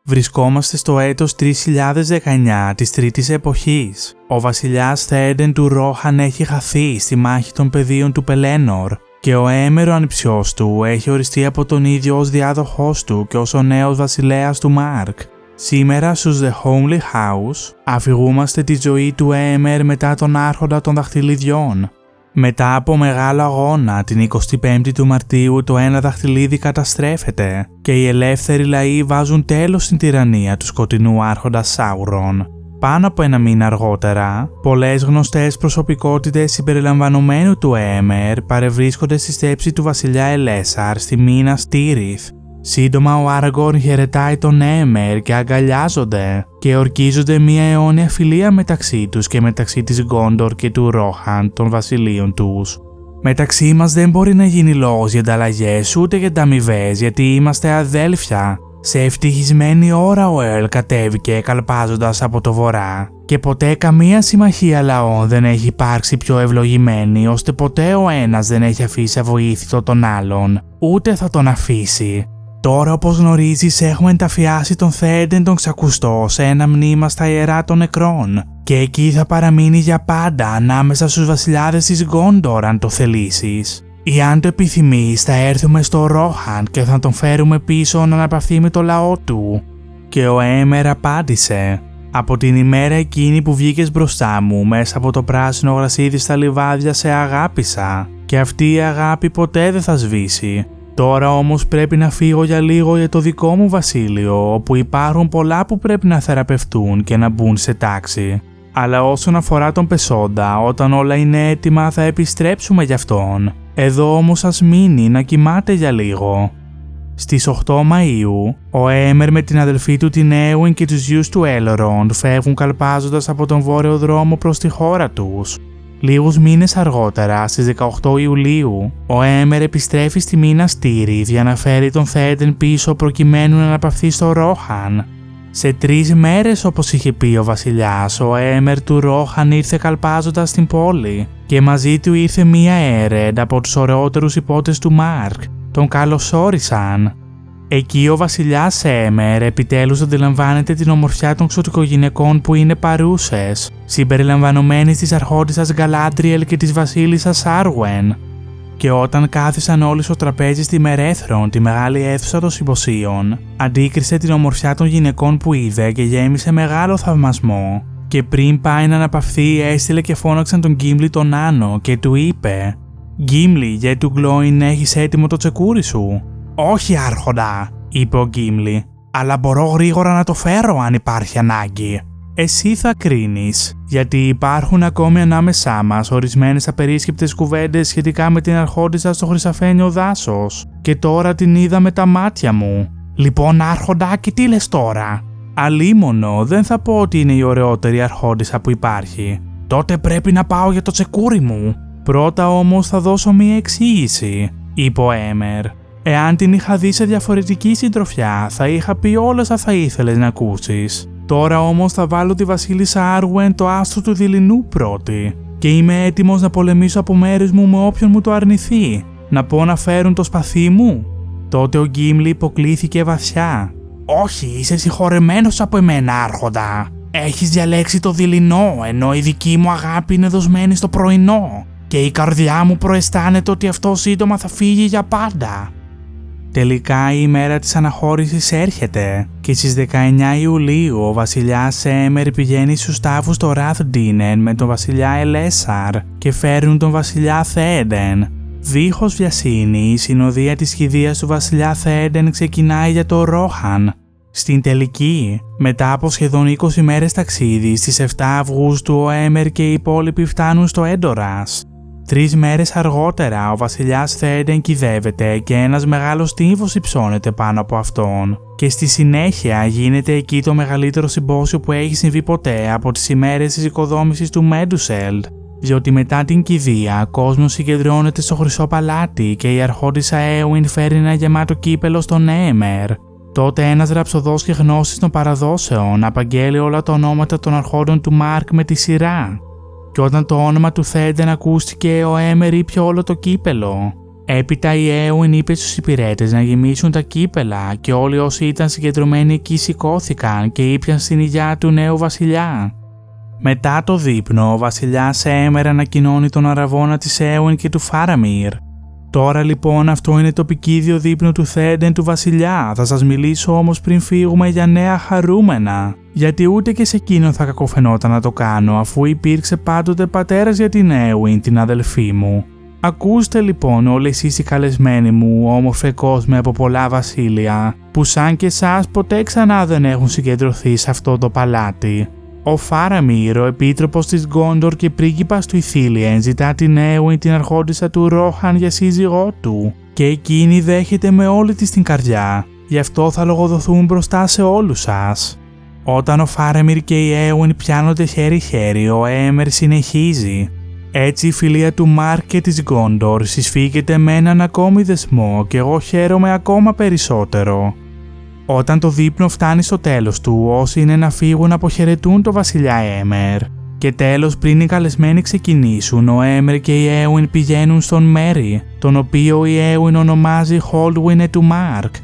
Βρισκόμαστε στο έτος 3019 της Τρίτης Εποχής. Ο βασιλιάς Θέεντεν του Ρόχαν έχει χαθεί στη μάχη των πεδίων του Πελένορ και ο Έμερ ο ανιψιός του έχει οριστεί από τον ίδιο ως διάδοχός του και ως ο νέος βασιλέας του Μάρκ. Σήμερα στους The Homely House αφηγούμαστε τη ζωή του Έμερ μετά τον άρχοντα των δαχτυλιδιών. Μετά από μεγάλο αγώνα την 25η του Μαρτίου το ένα δαχτυλίδι καταστρέφεται και οι ελεύθεροι λαοί βάζουν τέλος στην τυραννία του σκοτεινού άρχοντα Σάουρον. Πάνω από ένα μήνα αργότερα, πολλές γνωστές προσωπικότητες συμπεριλαμβανομένου του Έμερ παρευρίσκονται στη στέψη του βασιλιά Ελέσαρ στη μήνα Στήριθ. Σύντομα ο Άραγκορν χαιρετάει τον Έμερ και αγκαλιάζονται και ορκίζονται μια αιώνια φιλία μεταξύ τους και μεταξύ της Γκόντορ και του Ρόχαν των βασιλείων τους. Μεταξύ μας δεν μπορεί να γίνει λόγος για ανταλλαγές ούτε για ανταμοιβές γιατί είμαστε αδέλφια. Σε ευτυχισμένη ώρα ο Ερλ κατέβηκε καλπάζοντας από το βορρά και ποτέ καμία συμμαχία λαών δεν έχει υπάρξει πιο ευλογημένη ώστε ποτέ ο ένας δεν έχει αφήσει αβοήθητο τον άλλον, ούτε θα τον αφήσει. Τώρα όπως γνωρίζεις έχουμε ενταφιάσει τον Θέεντεν τον Ξακουστό σε ένα μνήμα στα ιερά των νεκρών και εκεί θα παραμείνει για πάντα ανάμεσα στους βασιλιάδες της Γκόντορ αν το θελήσεις. Ή αν το επιθυμείς θα έρθουμε στο Ρόχαν και θα τον φέρουμε πίσω να αναπαυθεί με το λαό του. Και ο Έμερ απάντησε: από την ημέρα εκείνη που βγήκες μπροστά μου μέσα από το πράσινο γρασίδι στα λιβάδια σε αγάπησα και αυτή η αγάπη ποτέ δεν θα σβήσει. Τώρα όμως πρέπει να φύγω για λίγο για το δικό μου βασίλειο όπου υπάρχουν πολλά που πρέπει να θεραπευτούν και να μπουν σε τάξη. Αλλά όσον αφορά τον Πεσόντα, όταν όλα είναι έτοιμα θα επιστρέψουμε γι' αυτόν. Εδώ όμως ας μείνει να κοιμάται για λίγο. Στις 8 Μαΐου, ο Έμερ με την αδελφή του την Έουιν και τους γιους του Έλροντ φεύγουν καλπάζοντας από τον βόρειο δρόμο προς τη χώρα τους. Λίγους μήνες αργότερα, στις 18 Ιουλίου, ο Έμερ επιστρέφει στη μήνα Στήριθ για να φέρει τον Θέεντεν πίσω προκειμένου να αναπαυθεί στο Ρόχαν. Σε 3 μέρες όπως είχε πει ο βασιλιάς, ο Έμερ του Ρόχαν ήρθε καλπάζοντας στην πόλη και μαζί του ήρθε μία Έρεντ από τους ωραιότερους υπότες του Μάρκ. Τον καλωσόρισαν. Εκεί ο βασιλιάς Έμερ επιτέλους αντιλαμβάνεται την ομορφιά των ξωτικογυναικών που είναι παρούσες, συμπεριλαμβανομένης της αρχόντισσας Γκαλάντριελ και της βασίλισσας Άρουεν. Και όταν κάθισαν όλοι στο τραπέζι στη Μερέθρον, τη μεγάλη αίθουσα των συμποσίων, αντίκρισε την ομορφιά των γυναικών που είδε και γέμισε μεγάλο θαυμασμό. Και πριν πάει να αναπαυθεί, έστειλε και φώναξαν τον Γκίμλι τον Άνω και του είπε: «Γκίμλι, για του Γκλόιν έχεις έτοιμο το τσεκούρι σου?» «Όχι, άρχοντα», είπε ο Γκίμλι, «αλλά μπορώ γρήγορα να το φέρω αν υπάρχει ανάγκη». «Εσύ θα κρίνεις, γιατί υπάρχουν ακόμη ανάμεσά μας ορισμένες απερίσκεπτες κουβέντες σχετικά με την αρχόντισσα στο Χρυσαφένιο δάσος και τώρα την είδα με τα μάτια μου. Λοιπόν, άρχοντα, και τι λες τώρα?» «Αλίμονο, δεν θα πω ότι είναι η ωραιότερη αρχόντισσα που υπάρχει. Τότε πρέπει να πάω για το τσεκούρι μου. Πρώτα όμως θα δώσω μία εξήγηση», είπε ο Έμερ. «Εάν την είχα δει σε διαφορετική συντροφιά, θα είχα πει όλα όσα θα ήθελες να ακούσεις. Τώρα όμως θα βάλω τη βασίλισσα Άρουεν το άστρο του δειλινού πρώτη και είμαι έτοιμος να πολεμήσω από μέρους μου με όποιον μου το αρνηθεί. Να πω να φέρουν το σπαθί μου?» Τότε ο Γκίμλι υποκλήθηκε βαθιά. «Όχι, είσαι συγχωρεμένος από εμένα, άρχοντα. Έχεις διαλέξει το δειλινό, ενώ η δική μου αγάπη είναι δοσμένη στο πρωινό και η καρδιά μου προαισθάνεται ότι αυτό σύντομα θα φύγει για πάντα». Τελικά η ημέρα της αναχώρησης έρχεται και στις 19 Ιουλίου ο βασιλιάς Έμερ πηγαίνει στους τάφους στο Ραθντίνεν με τον βασιλιά Ελέσαρ και φέρνουν τον βασιλιά Θέεντεν. Δίχως βιασύνη, η συνοδεία της κηδείας του βασιλιά Θέεντεν ξεκινάει για το Ρόχαν. Στην τελική, μετά από σχεδόν 20 μέρες ταξίδι, στις 7 Αυγούστου ο Έμερ και οι υπόλοιποι φτάνουν στο Έντορας. 3 μέρες αργότερα ο βασιλιάς Θέεντεν κυδεύεται και ένας μεγάλος τύμβος υψώνεται πάνω από αυτόν και στη συνέχεια γίνεται εκεί το μεγαλύτερο συμπόσιο που έχει συμβεί ποτέ από τις ημέρες της οικοδόμησης του Μέντουσελντ, διότι μετά την κηδεία κόσμος συγκεντρώνεται στο Χρυσό Παλάτι και η αρχόντισσα Έουιν φέρνει ένα γεμάτο κύπελο στον Έμερ. Τότε ένας ραψοδός και γνώστης των παραδόσεων απαγγέλει όλα τα ονόματα των αρχόντων του Μάρκ με τη σειρά. Και όταν το όνομα του Θέεντεν ακούστηκε, ο Έμερ ήπια όλο το κύπελο. Έπειτα η Έουιν είπε στους υπηρέτες να γεμίσουν τα κύπελα και όλοι όσοι ήταν συγκεντρωμένοι εκεί σηκώθηκαν και ήπιαν στην υγειά του νέου βασιλιά. Μετά το δείπνο, ο βασιλιάς Έμερ ανακοινώνει τον αραβώνα της Έουιν και του Φάραμιρ. Τώρα λοιπόν αυτό είναι το πικίδιο δείπνο του Θέντεν του βασιλιά, θα σας μιλήσω όμως πριν φύγουμε για νέα χαρούμενα. Γιατί ούτε και σε εκείνον θα κακοφαινόταν να το κάνω, αφού υπήρξε πάντοτε πατέρας για την Έουιν, την αδελφή μου. Ακούστε λοιπόν όλοι εσείς οι καλεσμένοι μου, όμορφε κόσμοι από πολλά βασίλεια, που σαν και εσάς ποτέ ξανά δεν έχουν συγκεντρωθεί σε αυτό το παλάτι. Ο Φάραμιρ, ο επίτροπος της Γκόντορ και πρίγκιπας του Ηθίλιεν, ζητά την Έουιν, την αρχόντισσα του Ρόχαν, για σύζυγό του, και εκείνη δέχεται με όλη της την καρδιά, γι' αυτό θα λογοδοθούν μπροστά σε όλους σας. Όταν ο Φάραμιρ και η Έουιν πιάνονται χέρι-χέρι, ο Έμερ συνεχίζει. Έτσι η φιλία του Μάρκ και της Γκόντορ συσφίγγεται με έναν ακόμη δεσμό και εγώ χαίρομαι ακόμα περισσότερο. Όταν το δείπνο φτάνει στο τέλος του, όσοι είναι να φύγουν αποχαιρετούν το βασιλιά Έμερ. Και τέλος, πριν οι καλεσμένοι ξεκινήσουν, ο Έμερ και η Έουιν πηγαίνουν στον Μέρι, τον οποίο η Έουιν ονομάζει Χόλτουινε του Μάρκ.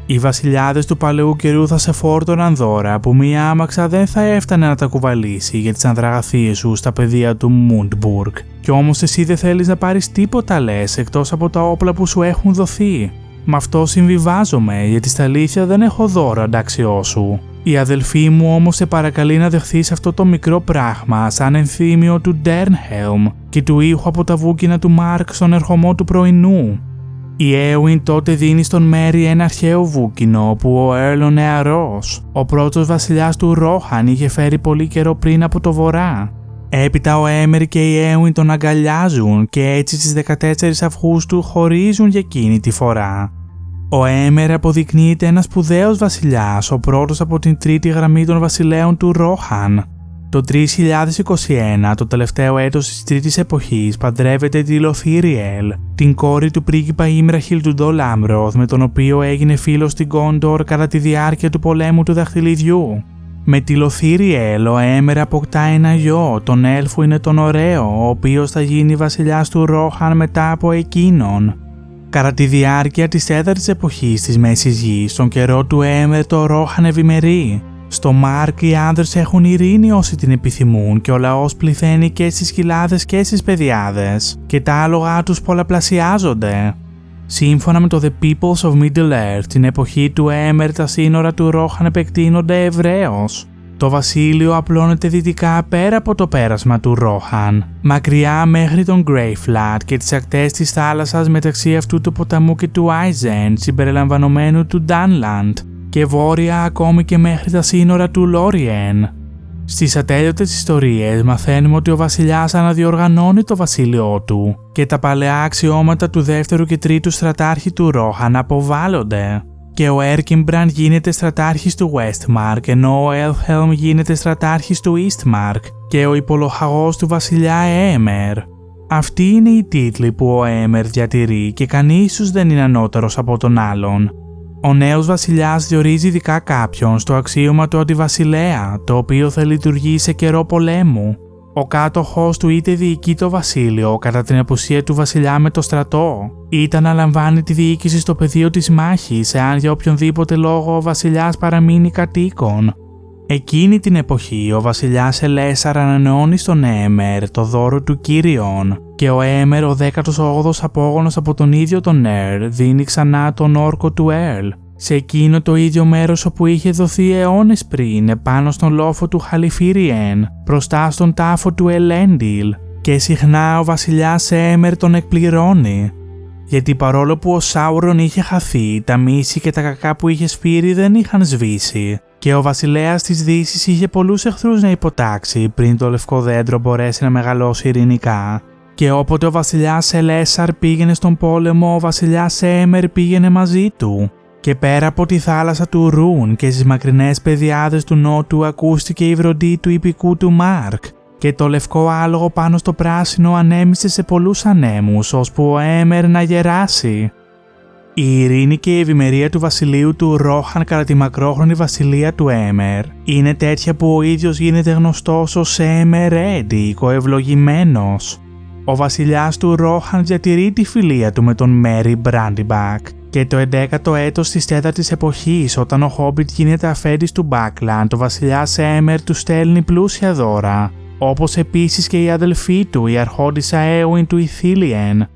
Οι βασιλιάδες του παλαιού καιρού θα σε φόρτωναν δώρα που μία άμαξα δεν θα έφτανε να τα κουβαλήσει για τις ανδραγαθίες σου στα πεδία του Μούντμπουργκ. Κι όμως εσύ δεν θέλεις να πάρεις τίποτα λες εκτός από τα όπλα που σου έχουν δοθεί. Μ' αυτό συμβιβάζομαι, γιατί στα αλήθεια δεν έχω δώρο αντάξιό σου. Η αδελφή μου όμως σε παρακαλεί να δεχθείς αυτό το μικρό πράγμα σαν ενθύμιο του Ντέρνχελμ και του ήχου από τα βούκινα του Μάρκ στον ερχομό του πρωινού. Η Έουιν τότε δίνει στον Μέρι ένα αρχαίο βούκινο που ο Έρλ ο νεαρός, ο πρώτος βασιλιάς του Ρόχαν, είχε φέρει πολύ καιρό πριν από το βορρά. Έπειτα ο Έμερ και η Έουιν τον αγκαλιάζουν και έτσι στις 14 Αυγούστου χωρίζουν για εκείνη τη φορά. Ο Έμερ αποδεικνύεται ένας σπουδαίος βασιλιάς, ο πρώτος από την τρίτη γραμμή των βασιλέων του Ρόχαν. Το 3021, το τελευταίο έτος της τρίτης εποχής, παντρεύεται τη Λοθύριελ, την κόρη του πρίγκιπα Ήμραχιλ του Ντολ Άμροθ, με τον οποίο έγινε φίλος στην Γκόντορ κατά τη διάρκεια του πολέμου του Δαχτυλιδιού. Με τη Λοθύριελ, ο Έμερ αποκτά ένα γιο, τον Έλφουινε τον Ωραίο, ο οποίος θα γίνει βασιλιάς του Ρόχαν μετά από εκείνον. Κατά τη διάρκεια της τέταρτης εποχής της Μέσης Γης, στον καιρό του Έμερ το Ρόχαν ευημερεί. Στο Μάρκ οι άνδρες έχουν ειρήνη όσοι την επιθυμούν και ο λαός πληθαίνει και στις κοιλάδες και στις πεδιάδες και τα άλογα τους πολλαπλασιάζονται. Σύμφωνα με το The Peoples of Middle-earth, την εποχή του Έμερ τα σύνορα του Ρόχαν επεκτείνονται ευρέως. Το βασίλειο απλώνεται δυτικά πέρα από το πέρασμα του Ρόχαν, μακριά μέχρι τον Greyflat και τις ακτές της θάλασσας μεταξύ αυτού του ποταμού και του Άιζεν, συμπεριλαμβανομένου του Ντάνλαντ, και βόρεια ακόμη και μέχρι τα σύνορα του Λόριεν. Στις ατέλειωτες ιστορίες μαθαίνουμε ότι ο βασιλιάς αναδιοργανώνει το βασίλειό του και τα παλαιά αξιώματα του δεύτερου και τρίτου στρατάρχη του Ρόχαν αποβάλλονται. Και ο Έρκιμπραντ γίνεται στρατάρχης του Westmark, ενώ ο Έλφχελμ γίνεται στρατάρχης του Eastmark και ο υπολοχαγός του βασιλιά Έμερ. Αυτοί είναι οι τίτλοι που ο Έμερ διατηρεί και κανείς τους δεν είναι ανώτερος από τον άλλον. Ο νέος βασιλιάς διορίζει ειδικά κάποιον στο αξίωμα του αντιβασιλέα, το οποίο θα λειτουργεί σε καιρό πολέμου. Ο κάτοχος του είτε διοικεί το βασίλειο κατά την απουσία του βασιλιά με το στρατό, είτε αναλαμβάνει τη διοίκηση στο πεδίο της μάχης, εάν για οποιονδήποτε λόγο ο βασιλιάς παραμείνει κατοίκον. Εκείνη την εποχή ο βασιλιάς Ελέσαρ ανανεώνει στον Έμερ το δώρο του Κύριον και ο Έμερ, ο 18ος απόγονος από τον ίδιο τον Ερλ, δίνει ξανά τον όρκο του Ερλ σε εκείνο το ίδιο μέρος όπου είχε δοθεί αιώνες πριν, επάνω στον λόφο του Χαλιφίριεν, μπροστά στον τάφο του Ελέντιλ, και συχνά ο βασιλιάς Έμερ τον εκπληρώνει. Γιατί παρόλο που ο Σάουρον είχε χαθεί, τα μίση και τα κακά που είχε σφύρει δεν είχαν σβήσει και ο βασιλέας της Δύσης είχε πολλούς εχθρούς να υποτάξει πριν το λευκό δέντρο μπορέσει να μεγαλώσει ειρηνικά. Και όποτε ο βασιλιάς Ελέσαρ πήγαινε στον πόλεμο, ο βασιλιάς Έμερ πήγαινε μαζί του. Και πέρα από τη θάλασσα του Ρουν και στις μακρινές πεδιάδες του νότου ακούστηκε η βροντή του ιππικού του Μάρκ και το λευκό άλογο πάνω στο πράσινο ανέμισε σε πολλούς ανέμους ώσπου ο Έμερ να γεράσει. Η ειρήνη και η ευημερία του βασιλείου του Ρόχαν κατά τη μακρόχρονη βασιλεία του Έμερ είναι τέτοια που ο ίδιος γίνεται γνωστός ως Έμερ Έντικ, ο ευλογημένος. Ο βασιλιάς του Ρόχαν διατηρεί τη φιλία του με τον Μέρι Μπράντιμπακ και το 11ο έτος της 4ης εποχής, όταν ο Χόμπιτ γίνεται αφέντης του Μπάκλαντ, ο βασιλιάς Έμερ του στέλνει πλούσια δώρα, όπως επίσης και η αδελφή του, η αρχόντισσα Έουιν του Ηθίλιεν.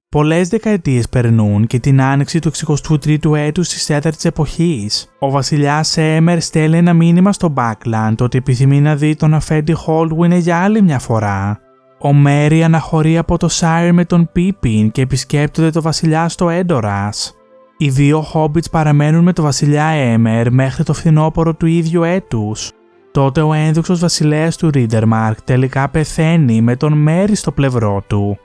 Πολλές δεκαετίες περνούν και την άνοιξη του 63ου έτους της 4ης εποχής, ο βασιλιάς Έμερ στέλνει ένα μήνυμα στο Μπάκλαντ ότι επιθυμεί να δει τον αφέντη Χόλτουιν για άλλη μια φορά. Ο Μέρι αναχωρεί από το Σάιρ με τον Πίπιν και επισκέπτονται το βασιλιά στο Έντορας. Οι δύο Χόμπιτς παραμένουν με το βασιλιά Έμερ μέχρι το φθινόπωρο του ίδιου έτους. Τότε ο ένδοξος βασιλέας του Ρίντερμαρκ τελικά πεθαίνει με τον Μέρι στο πλευρό του.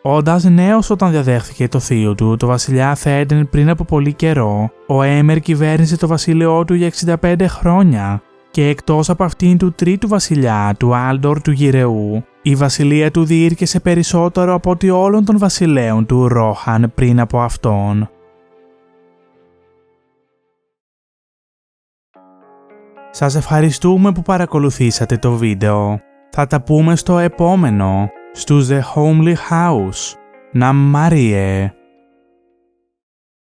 Όντας νέος όταν διαδέχθηκε το θείο του, το βασιλιά Θέρντεν, πριν από πολύ καιρό, ο Έμερ κυβέρνησε το βασίλειό του για 65 χρόνια και εκτός από αυτήν του τρίτου βασιλιά, του Άλντορ του Γυρεού, η βασιλεία του διήρκεσε περισσότερο από ότι όλων των βασιλέων του Ρόχαν πριν από αυτόν. Σας ευχαριστούμε που παρακολουθήσατε το βίντεο. Θα τα πούμε στο επόμενο, στους The Homely House. Να Μάριε!